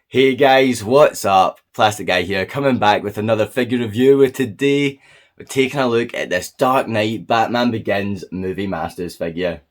Hey guys, what's up? Plastic Guy here, coming back with another figure review. With today, we're taking a look at this Dark Knight Batman Begins Movie Masters figure.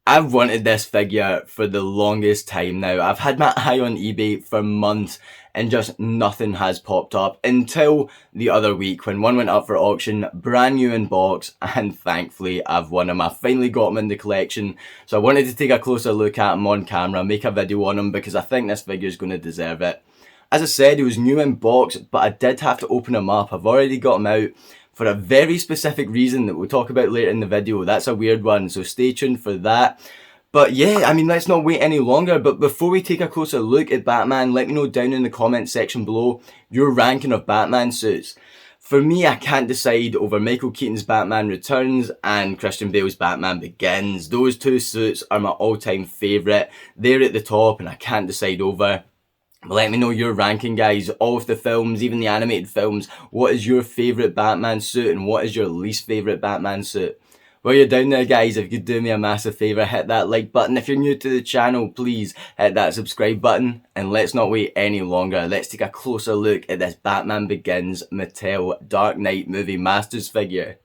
I've wanted this figure for the longest time now. I've had my eye on eBay for months and just nothing has popped up until the other week when one went up for auction, brand new in box, and thankfully I've won him. I finally got him in the collection, so I wanted to take a closer look at him on camera, make a video on him because I think this figure is going to deserve it. As I said, he was new in box, but I did have to open him up. I've already got him out for a very specific reason that we'll talk about later in the video. That's a weird one, so stay tuned for that. But yeah, I mean, let's not wait any longer. But before we take a closer look at Batman, let me know down in the comment section below your ranking of Batman suits. For me, I can't decide over Michael Keaton's Batman Returns and Christian Bale's Batman Begins. Those two suits are my all-time favourite. They're at the top and I can't decide over. Let me know your ranking, guys. All of the films, even the animated films. What is your favourite Batman suit and what is your least favourite Batman suit? While you're down there, guys, if you could do me a massive favour, hit that like button. If you're new to the channel, please hit that subscribe button. And let's not wait any longer. Let's take a closer look at this Batman Begins Mattel Dark Knight Movie Masters figure.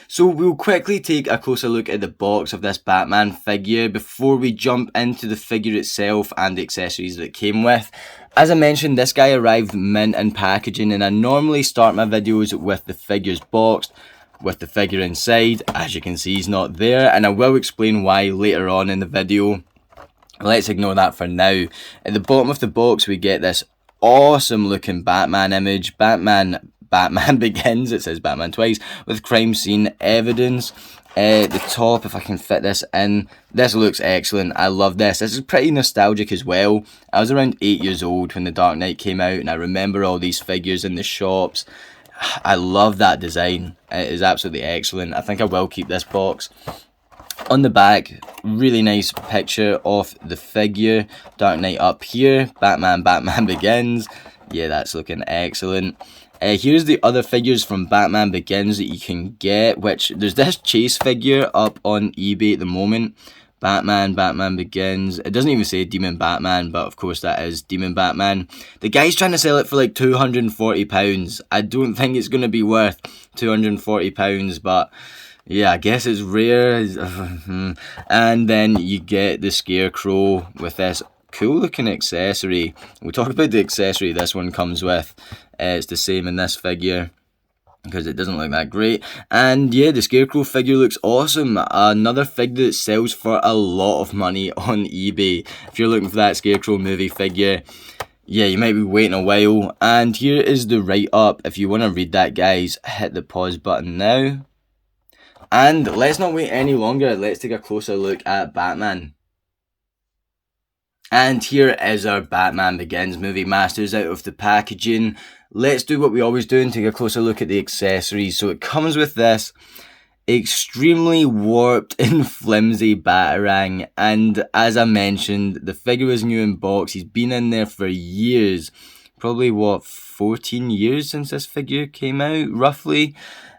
So we'll quickly take a closer look at the box of this Batman figure before we jump into the figure itself and the accessories that it came with. As I mentioned, this guy arrived mint in packaging, and I normally start my videos with the figures boxed, with the figure inside. As you can see, he's not there, and I will explain why later on in the video. Let's ignore that for now. At the bottom of the box we get this awesome looking Batman image. Batman Begins, it says Batman twice, with crime scene evidence. At the top, if I can fit this in, this looks excellent. I love this. This is pretty nostalgic as well. I was around 8 years old when The Dark Knight came out, and I remember all these figures in the shops. I love that design. It is absolutely excellent. I think I will keep this box. On the back, really nice picture of the figure. Dark Knight up here. Batman Begins. Yeah, that's looking excellent. Here's the other figures from Batman Begins that you can get, which there's this chase figure up on eBay at the moment. Batman Begins. It doesn't even say Demon Batman, but of course that is Demon Batman. The guy's trying to sell it for like £240. I don't think it's going to be worth £240, but yeah, I guess it's rare. And then you get the Scarecrow with this cool looking accessory. We'll talk about the accessory this one comes with. It's the same in this figure because it doesn't look that great. And yeah, the Scarecrow figure looks awesome. Another figure that sells for a lot of money on eBay. If you're looking for that Scarecrow movie figure, yeah, you might be waiting a while. And here is the write-up. If you want to read that, guys, hit the pause button now. And let's not wait any longer. Let's take a closer look at Batman. And here is our Batman Begins Movie Masters out of the packaging. Let's do what we always do and take a closer look at the accessories. So it comes with this extremely warped and flimsy Batarang. And as I mentioned, the figure was new in box. He's been in there for years. Probably, 14 years since this figure came out, roughly.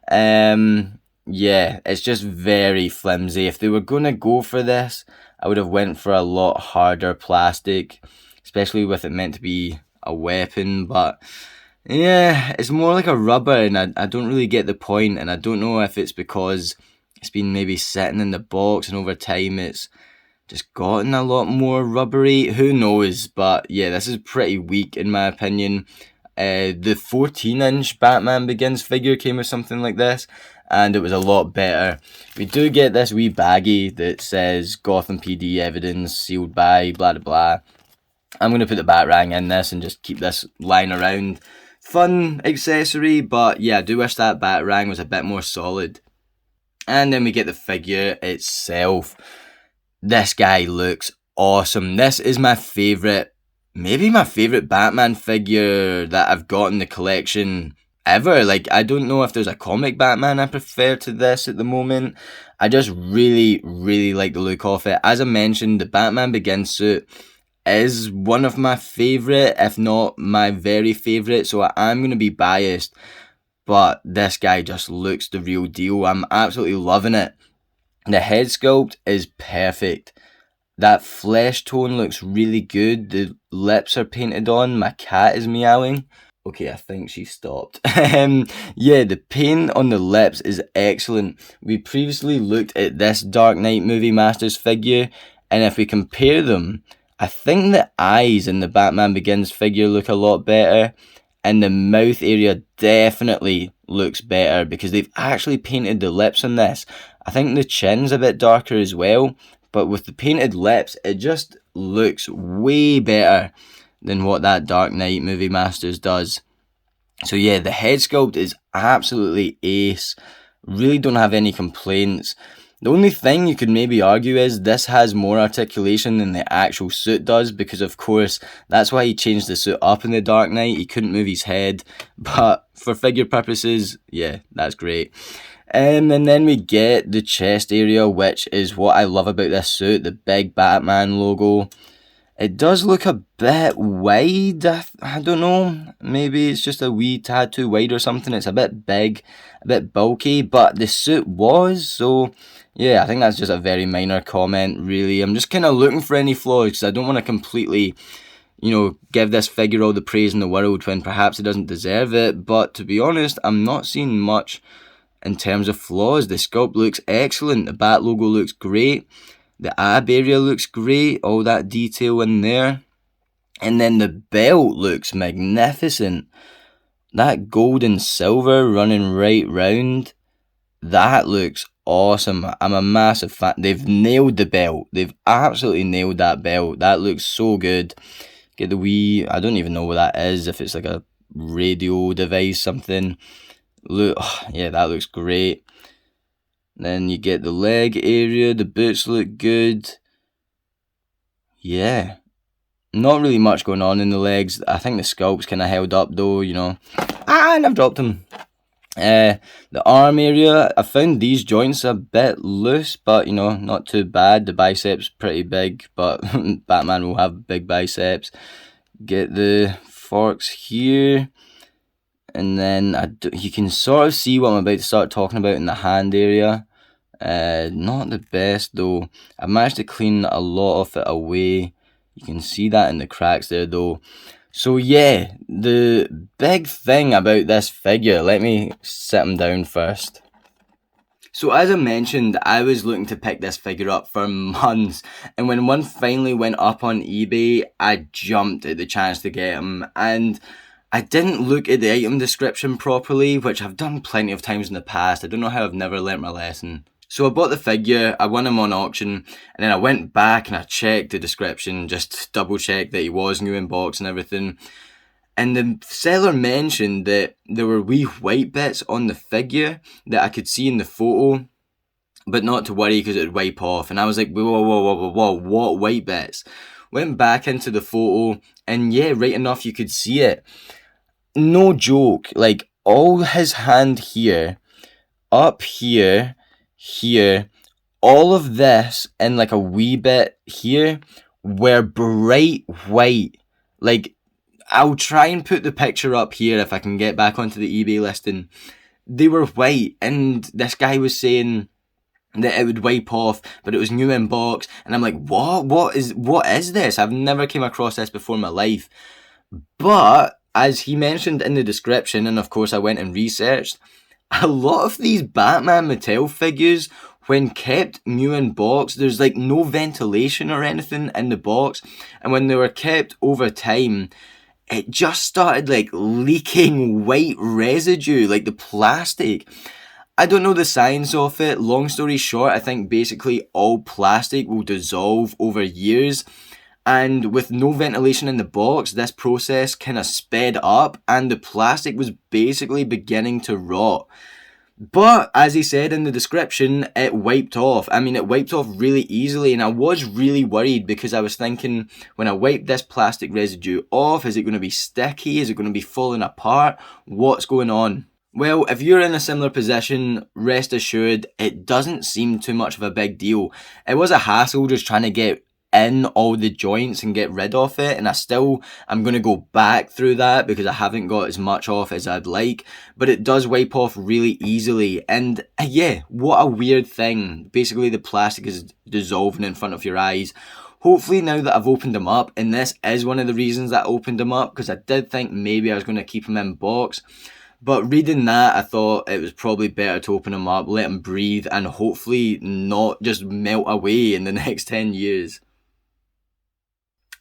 Yeah, it's just very flimsy. If they were going to go for this, I would have went for a lot harder plastic, especially with it meant to be a weapon. But yeah, it's more like a rubber, and I don't really get the point. And I don't know if it's because it's been maybe sitting in the box and over time it's just gotten a lot more rubbery. Who knows? But yeah, this is pretty weak in my opinion. The 14-inch Batman Begins figure came with something like this, and it was a lot better. We do get this wee baggie that says Gotham PD evidence sealed by blah blah blah. I'm going to put the Batarang in this and just keep this lying around. Fun accessory, but yeah, I do wish that Batarang was a bit more solid. And then we get the figure itself. This guy looks awesome. This is my favourite, maybe my favourite Batman figure that I've got in the collection ever. Like, I don't know if there's a comic Batman I prefer to this at the moment. I just really like the look of it. As I mentioned, the Batman Begins suit is one of my favourite, if not my very favourite, so I'm going to be biased, but this guy just looks the real deal. I'm absolutely loving it. The head sculpt is perfect. That flesh tone looks really good. The lips are painted on. My cat is meowing. Okay, I think she stopped. Yeah, the paint on the lips is excellent. We previously looked at this Dark Knight Movie Masters figure, and if we compare them, I think the eyes in the Batman Begins figure look a lot better, and the mouth area definitely looks better because they've actually painted the lips on this. I think the chin's a bit darker as well, but with the painted lips, it just looks way better than what that Dark Knight Movie Masters does. So yeah, the head sculpt is absolutely ace. Really don't have any complaints. The only thing you could maybe argue is this has more articulation than the actual suit does, because of course that's why he changed the suit up in the Dark Knight. He couldn't move his head, but for figure purposes, yeah, that's great. And then we get the chest area, which is what I love about this suit, the big Batman logo. It does look a bit wide, I don't know, maybe it's just a wee tad too wide or something. It's a bit big, a bit bulky, but the suit was, so yeah, I think that's just a very minor comment, really. I'm just kind of looking for any flaws, because I don't want to completely, give this figure all the praise in the world when perhaps it doesn't deserve it, but to be honest, I'm not seeing much in terms of flaws. The sculpt looks excellent, the Bat logo looks great. The ab area looks great, all that detail in there. And then the belt looks magnificent. That gold and silver running right round, that looks awesome. I'm a massive fan. They've nailed the belt. They've absolutely nailed that belt. That looks so good. Get the wee, I don't even know what that is, if it's like a radio device, something. Look, yeah, that looks great. Then you get the leg area, the boots look good. Yeah, not really much going on in the legs. I think the sculpt's kind of held up though, and I've dropped them. The arm area, I found these joints a bit loose, but not too bad. The biceps pretty big, but Batman will have big biceps. Get the forks here. And then you can sort of see what I'm about to start talking about in the hand area. Not the best though. I've managed to clean a lot of it away. You can see that in the cracks there though. So yeah, the big thing about this figure, let me sit him down first. So as I mentioned, I was looking to pick this figure up for months, and when one finally went up on eBay, I jumped at the chance to get him, and I didn't look at the item description properly, which I've done plenty of times in the past. I don't know how I've never learnt my lesson. So I bought the figure, I won him on auction, and then I went back and I checked the description, just double checked that he was new in box and everything. And the seller mentioned that there were wee white bits on the figure that I could see in the photo, but not to worry because it would wipe off. And I was like, whoa, what white bits? Went back into the photo, and yeah, right enough you could see it. No joke, like all his hand here, up here, all of this and like a wee bit here were bright white. Like, I'll try and put the picture up here if I can get back onto the eBay listing. They were white, and this guy was saying that it would wipe off, but it was new in box, and I'm like, what is this? I've never came across this before in my life. But as he mentioned in the description, and of course I went and researched, a lot of these Batman Mattel figures, when kept new in box, there's like no ventilation or anything in the box, and when they were kept over time, it just started like leaking white residue, like the plastic. I don't know the science of it. Long story short, I think basically all plastic will dissolve over years. And with no ventilation in the box, this process kind of sped up and the plastic was basically beginning to rot. But as he said in the description, it wiped off. I mean, it wiped off really easily, and I was really worried because I was thinking, when I wipe this plastic residue off, is it going to be sticky? Is it going to be falling apart? What's going on? Well, if you're in a similar position, rest assured, it doesn't seem too much of a big deal. It was a hassle just trying to get in all the joints and get rid of it, and I'm going to go back through that because I haven't got as much off as I'd like, but it does wipe off really easily. And yeah, what a weird thing. Basically the plastic is dissolving in front of your eyes. Hopefully now that I've opened them up, and this is one of the reasons that I opened them up, because I did think maybe I was going to keep them in box. But reading that, I thought it was probably better to open them up, let them breathe, and hopefully not just melt away in the next 10 years.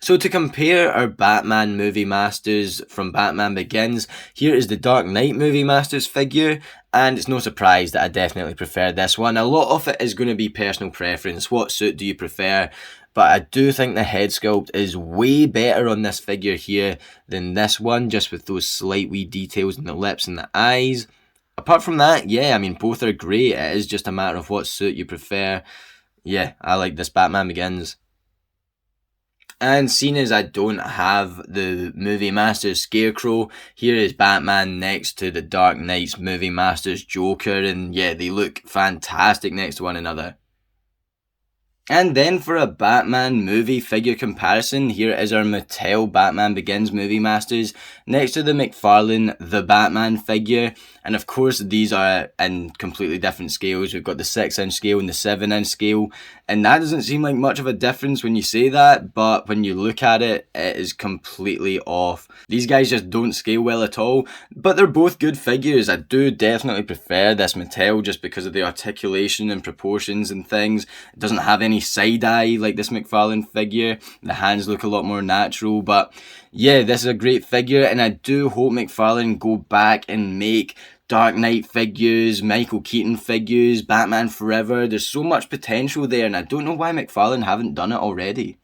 So to compare our Batman Movie Masters from Batman Begins, here is the Dark Knight Movie Masters figure, and it's no surprise that I definitely prefer this one. A lot of it is going to be personal preference. What suit do you prefer? But I do think the head sculpt is way better on this figure here than this one, just with those slight wee details in the lips and the eyes. Apart from that, yeah, I mean, both are great. It is just a matter of what suit you prefer. Yeah, I like this Batman Begins. And seeing as I don't have the Movie Masters Scarecrow, here is Batman next to the Dark Knight's Movie Masters Joker, and yeah, they look fantastic next to one another. And then for a Batman movie figure comparison, here is our Mattel Batman Begins Movie Masters next to the McFarlane The Batman figure. And of course these are in completely different scales. We've got the 6-inch scale and the 7-inch scale. And that doesn't seem like much of a difference when you say that, but when you look at it, it is completely off. These guys just don't scale well at all, but they're both good figures. I do definitely prefer this Mattel just because of the articulation and proportions and things. It doesn't have any side eye like this McFarlane figure. The hands look a lot more natural, but yeah, this is a great figure, and I do hope McFarlane go back and make Dark Knight figures, Michael Keaton figures, Batman Forever. There's so much potential there, and I don't know why McFarlane haven't done it already.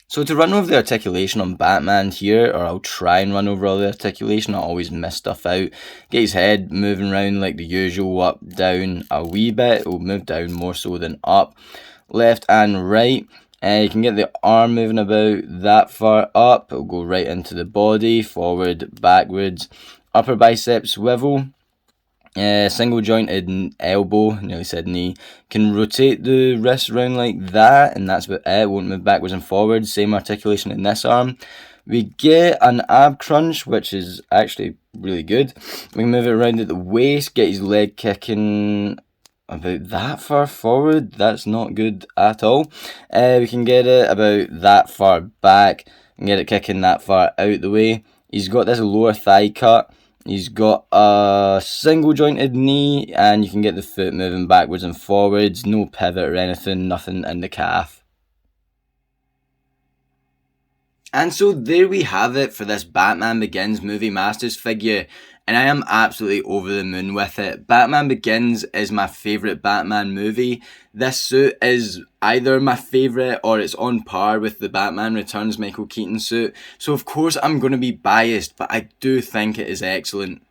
So to run over the articulation on Batman here, or I'll try and run over all the articulation, I always miss stuff out. Get his head moving around like the usual, up, down a wee bit. It'll move down more so than up, left and right. You can get the arm moving about that far up. It'll go right into the body, forward, backwards. Upper bicep swivel, single jointed elbow, nearly said knee, can rotate the wrist around like that, and that's about it. Won't move backwards and forwards. Same articulation in this arm. We get an ab crunch, which is actually really good. We can move it around at the waist, get his leg kicking about that far forward. That's not good at all. We can get it about that far back and get it kicking that far out the way. He's got this lower thigh cut. He's got a single jointed knee, and you can get the foot moving backwards and forwards. No pivot or anything, nothing in the calf. And so there we have it for this Batman Begins Movie Masters figure, and I am absolutely over the moon with it. Batman Begins is my favourite Batman movie. This suit is either my favourite or it's on par with the Batman Returns Michael Keaton suit, so of course I'm going to be biased, but I do think it is excellent.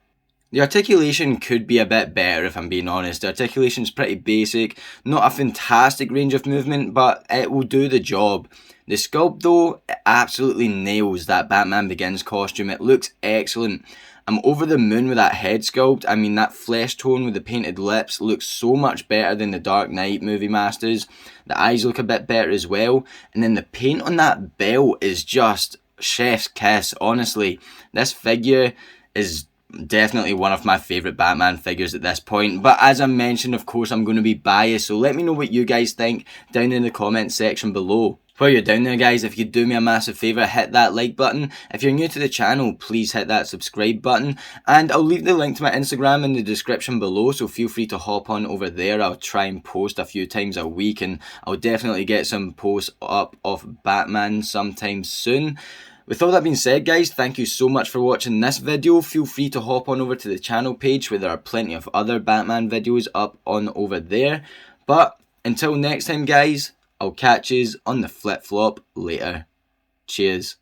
The articulation could be a bit better if I'm being honest. The articulation is pretty basic, not a fantastic range of movement, but it will do the job. The sculpt though, it absolutely nails that Batman Begins costume. It looks excellent. I'm over the moon with that head sculpt. I mean, that flesh tone with the painted lips looks so much better than the Dark Knight Movie Masters. The eyes look a bit better as well. And then the paint on that belt is just chef's kiss, honestly. This figure is definitely one of my favourite Batman figures at this point, but as I mentioned, of course I'm going to be biased, so let me know what you guys think down in the comment section below. While you're down there guys, if you do me a massive favour, hit that like button. If you're new to the channel, please hit that subscribe button, and I'll leave the link to my Instagram in the description below, so feel free to hop on over there. I'll try and post a few times a week, and I'll definitely get some posts up of Batman sometime soon. With all that being said guys, thank you so much for watching this video. Feel free to hop on over to the channel page where there are plenty of other Batman videos up on over there. But until next time guys, I'll catch yous on the flip flop later. Cheers.